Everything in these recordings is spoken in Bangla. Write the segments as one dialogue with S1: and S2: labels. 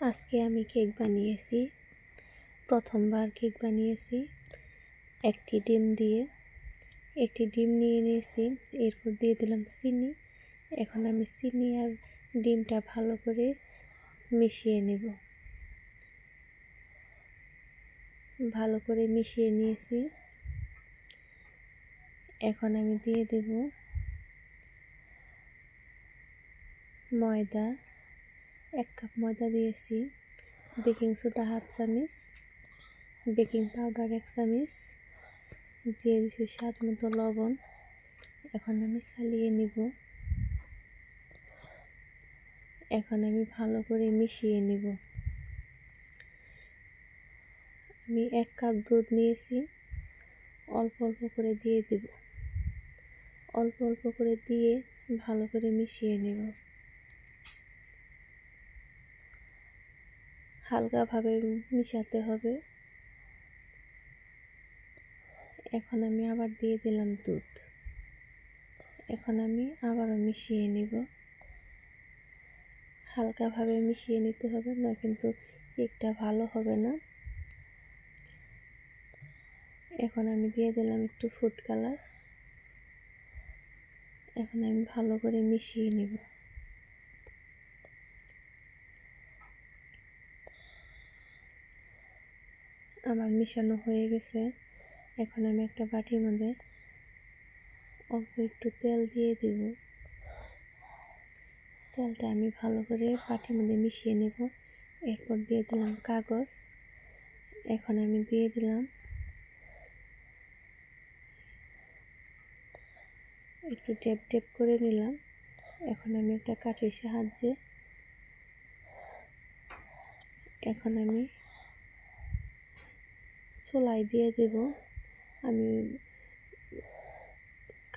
S1: আজকে আমি কেক বানিয়েছি। প্রথমবার কেক বানিয়েছি একটি ডিম নিয়ে নিয়েছি। এরপর দিয়ে দিলাম চিনি। এখন আমি চিনি আর ডিমটা ভালো করে মিশিয়ে নেব। ভালো করে মিশিয়ে নিয়েছি। এখন আমি দিয়ে দেব ময়দা। 1 কাপ ময়দা দিয়েছি, বেকিং সোডা 1/2 চামচ, বেকিং পাউডার 1 চামচ, দিয়ে দিয়েছি স্বাদ মতো লবণ। এখন আমি চালিয়ে নিব। এখন আমি ভালো করে মিশিয়ে নিব। আমি 1 কাপ দুধ নিয়েছি, অল্প অল্প করে দিয়ে দেব। অল্প অল্প করে দিয়ে ভালো করে মিশিয়ে নেব। হালকাভাবে মিশাতে হবে। এখন আমি আবার দিয়ে দিলাম দুধ। এখন আমি আবারও মিশিয়ে নিব। হালকাভাবে মিশিয়ে নিতে হবে, না কিন্তু কেকটা ভালো হবে না। এখন আমি দিয়ে দিলাম একটু ফুড কালার। এখন আমি ভালো করে মিশিয়ে নিব। আমার মিশানো হয়ে গেছে। এখন আমি একটা বাটির মধ্যে অল্প একটু তেল দিয়ে দেব। তেলটা আমি ভালো করে বাটির মধ্যে মিশিয়ে নেব। এরপর দিয়ে দিলাম কাগজ। এখন আমি দিয়ে দিলাম একটু ট্যাপ ট্যাপ করে নিলাম। এখন আমি একটা কাঠির সাহায্যে এখন আমি চুলায় দিয়ে দেব। আমি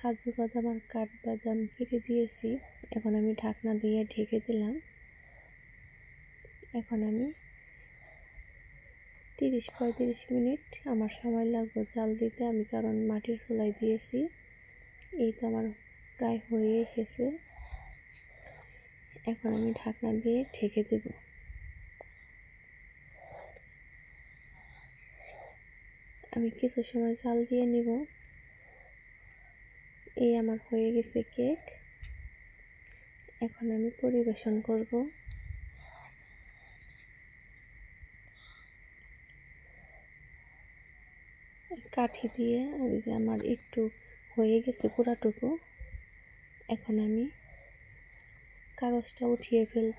S1: কাজু বাদাম আর কাঠবাদাম কেটে দিয়েছি। এখন আমি ঢাকনা দিয়ে ঢেকে দিলাম। এখন আমি 30-35 মিনিট আমার সময় লাগবে জাল দিতে, আমি কারণ মাটির চুলায় দিয়েছি। এই তো আমার প্রায় হয়ে এসেছে। এখন আমি ঢাকনা দিয়ে ঢেকে দেব। আমি কিছু সময় জাল দিয়ে নেব। এই আমার হয়ে গেছে কেক। এখন আমি পরিবেশন করব। কাঠি দিয়ে ওই যে আমার একটু হয়ে গেছে পুরাটুকু। এখন আমি কাগজটা উঠিয়ে ফেলব।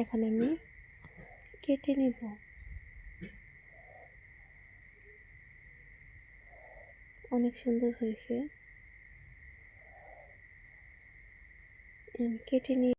S1: এখন আমি কেটে নেব। অনেক সুন্দর হয়েছে। আমি কেটে নিয়ে